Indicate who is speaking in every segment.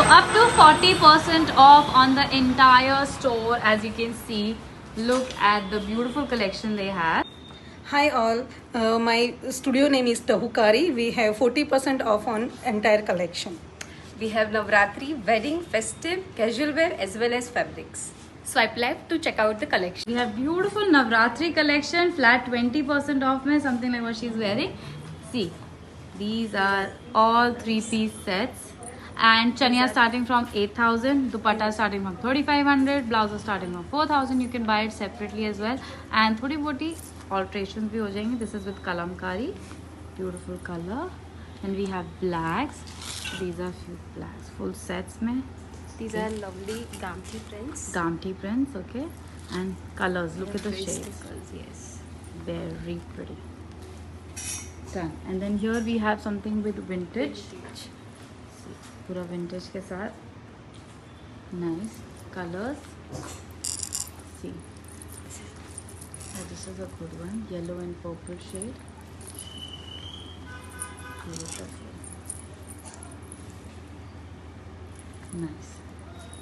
Speaker 1: So up to 40% off on the entire store, as you can see. Look at the beautiful collection they have.
Speaker 2: Hi all, my studio name is Tahukari. We have 40% off on entire collection.
Speaker 3: We have Navratri, wedding, festive, casual wear as well as fabrics. Swipe left to check out the collection.
Speaker 1: We have beautiful Navratri collection, flat 20% off mein, something like what she's wearing. See, these are all 3-piece sets. And chaniya starting from 8,000, dupatta starting from 3,500, blouse starting from 4,000. You can buy it separately as well. And thodi boti alterations bhi ho jayenge. This is with kalamkari, beautiful color. And we have blacks. These are few blacks, full sets mein.
Speaker 3: These are lovely Gamti prints.
Speaker 1: Gamti prints, okay. And colors, look at the shades.
Speaker 3: Yes.
Speaker 1: Very pretty. Done. And then here we have something with vintage. पूरा vintage के साथ nice colors. See, oh, this is a good one, yellow and purple shade. Beautiful. Nice.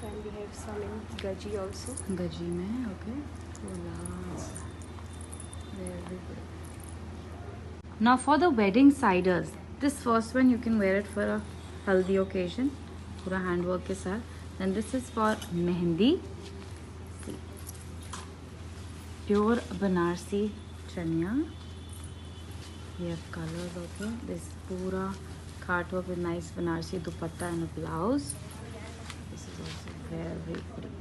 Speaker 3: And we have some in gaji also.
Speaker 1: Gaji में, okay. Oh, wow. Very good. Now for the wedding siders, this first one you can wear it for a haldi occasion, पूरा handwork के साथ. Then this is for mehendi. See, pure Banarsi chaniya. We have colors, okay. This पूरा cart work with nice Banarsi dupatta and a blouse. This is also very pretty.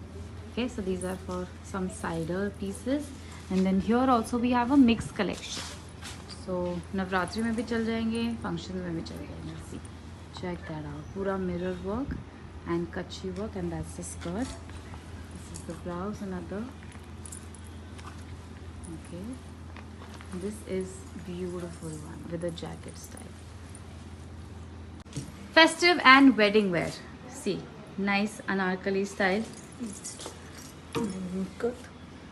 Speaker 1: Okay, so these are for some cider pieces. And then here also we have a mixed collection. So Navratri में भी चल जाएंगे, function में भी चल जाएंगे. See, check that out. पूरा mirror work and kachi work, and that's the skirt. This is the blouse, another. Okay. This is beautiful one with a jacket style. Festive and wedding wear. See, nice anarkali style.
Speaker 2: Good.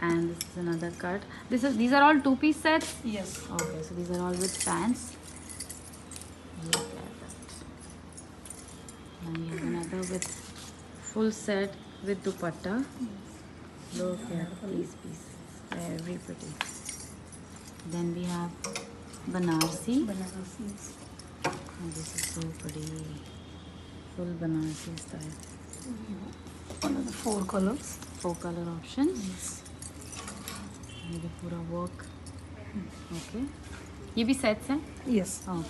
Speaker 1: And this is another cut. These are all 2-piece sets.
Speaker 2: Yes.
Speaker 1: Okay, so these are all with pants. Look at that. And we have another with full set with dupatta. Look at these pieces. Very pretty. Then we have Banarsi.
Speaker 2: Banaras.
Speaker 1: And this is so pretty. Full Banarsi style.
Speaker 2: One of the 4 colors.
Speaker 1: 4 color options.
Speaker 2: Yes.
Speaker 1: ये भी पूरा work. Okay. ये भी sets हैं?
Speaker 2: Yes.
Speaker 1: Okay.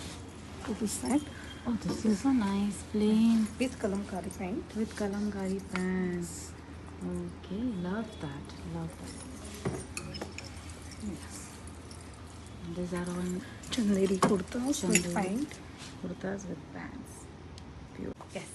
Speaker 2: 2-piece set.
Speaker 1: Oh, this is so nice, plain
Speaker 2: With kalamkari paint.
Speaker 1: with kalamkari pants. Okay, love that, love that.
Speaker 2: Yes.
Speaker 1: And these are all
Speaker 2: Chanderi kurtas with
Speaker 1: Chanderi.
Speaker 2: paint.
Speaker 1: kurtas with pants. Beautiful.
Speaker 3: Yes.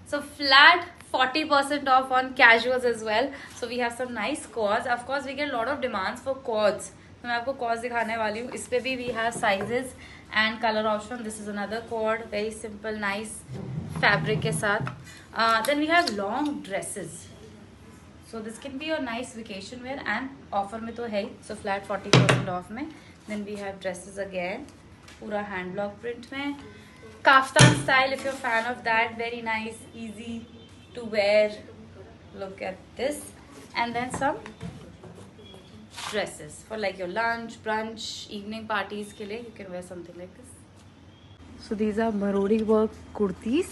Speaker 3: So flat 40% off on casuals as well. So we have some nice cords. Of course, we get a lot of demands for cords. तो मैं आपको cords दिखाने वाली हूँ. इस पे भी we have sizes and color option. This is another cord, very simple, nice fabric के साथ. Then we have long dresses. So this can be a nice vacation wear and offer में तो है ही. So flat 40% off में. Then we have dresses again. पूरा hand block print में. Kaftan style if you're a fan of that. Very nice, easy to wear. Look at this. And then some dresses for like your lunch, brunch, evening parties के लिए. You can wear something like this.
Speaker 1: So these are Marodi work kurtis,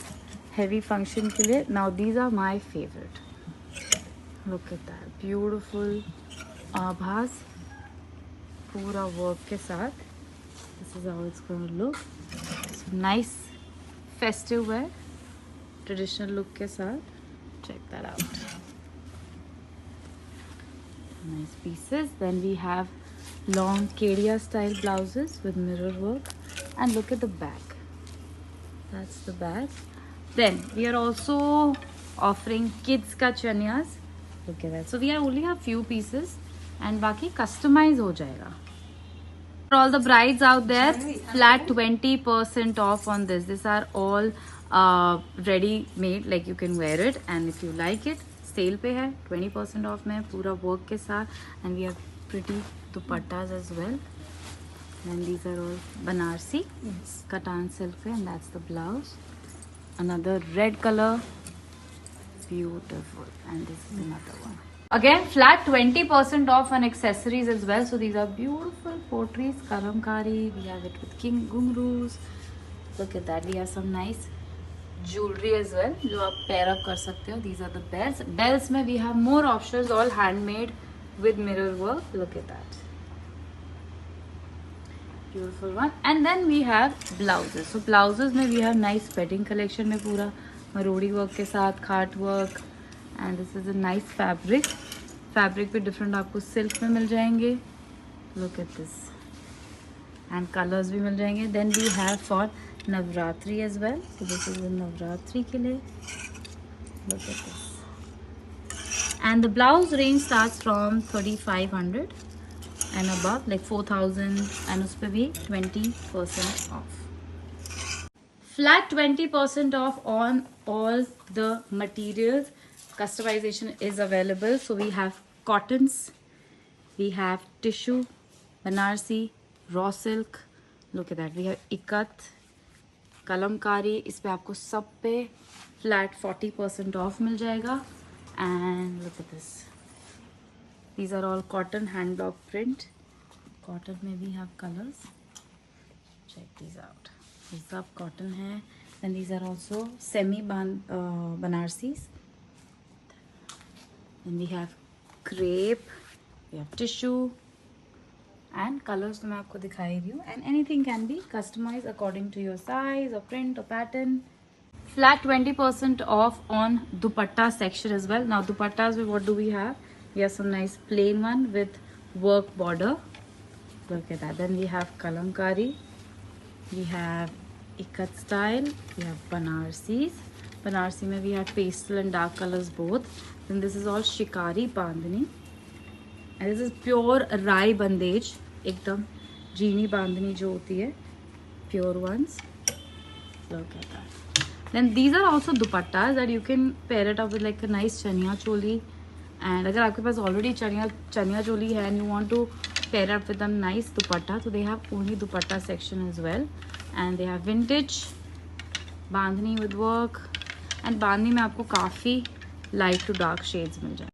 Speaker 1: heavy function के लिए. Now these are my favorite. Look at that, beautiful abhas, पूरा work के साथ. This is how it's going to look. So nice festive wear, traditional look के साथ. Check that out. Nice pieces. Then we have long Kedia style blouses with mirror work. And look at the back. That's the back. Then we are also offering kids ka chaniyas. Look at that. So we only have few pieces and baki customize ho jayega. For all the brides out there, flat 20% off on this. These are all ready made, like you can wear it, and if you like it, sale पे है 20% off में पूरा work के साथ. And we have pretty dupattas as well. And these are all Banarsi,
Speaker 2: Yes.
Speaker 1: Katan silk, and that's the blouse. Another red color beautiful. And this is another one. Again, flat 20% off on accessories as well. So these are beautiful potteries, kalamkari. We have it with king ghungroos. Look at that. We have some nice jewelry as well, जो आप pair up कर सकते हो. These are the bells. Bells में we have more options, all handmade with mirror work. Look at that. Beautiful one. And then we have blouses. So blouses में we have nice wedding collection में पूरा marodi work के साथ खाट work. And this is a nice fabric. Fabric पे different आपको silk में मिल जाएंगे. Look at this. And colors भी मिल जाएंगे. Then we have for Navratri as well. So this is the Navratri के लिए. Look at this. And the blouse range starts from 3,500 and above, like 4,000, and उस पे भी 20% off. Flat 20% off on all the materials. Customization is available. So we have cottons, we have tissue, Banarsi, raw silk. Look at that. We have ikat, kalamkari. इस पे आपको सब पे flat 40% off मिल जाएगा. And look at this. These are all cotton hand block print. Cotton में भी have colors. Check these out. ये सब cotton है. Then these are also semi Banarsis. Then we have crepe, we have tissue, and colors तो मैं आपको दिखा ही रही हूँ. And anything can be customized according to your size or print or pattern. Flat 20% off on dupatta section as well. Now dupattas, what do we have? We have some nice plain one with work border. Look at that. Then we have kalamkari, we have ikat style, we have Banarsis. Banarsi में we have pastel and dark colors both. Then this is all shikari bandhani, and this is pure rai bandage, एकदम जीनी बांधनी जो होती है, pure ones. Look at that. Then these are also dupattas that you can pair it up with like a nice chaniya choli. And अगर आपके पास already chaniya choli है and you want to pair up with a nice dupatta, so they have only dupatta section as well. And they have vintage bandhani with work. And bandhani में आपको काफ़ी light to dark shades मिल जाए.